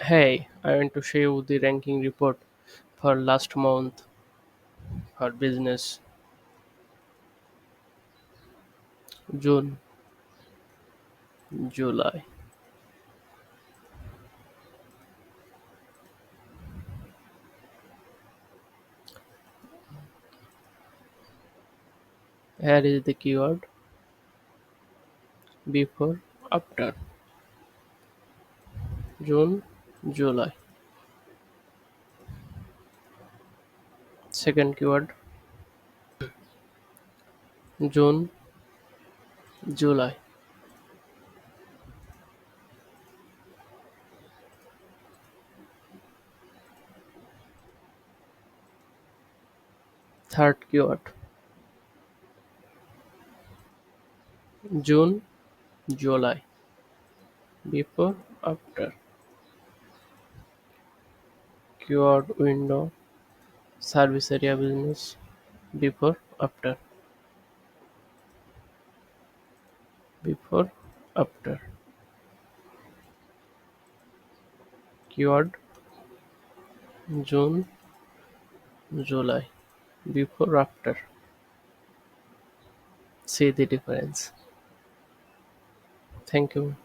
Hey, I want to show you the ranking report for last month for business. June, July. Here is the keyword before, after. June, July. Second keyword June, July. Third keyword June, July. Before, after. Keyword window service area business. Before, after. Before, after. Keyword June, July. Before, after. See the difference. Thank you.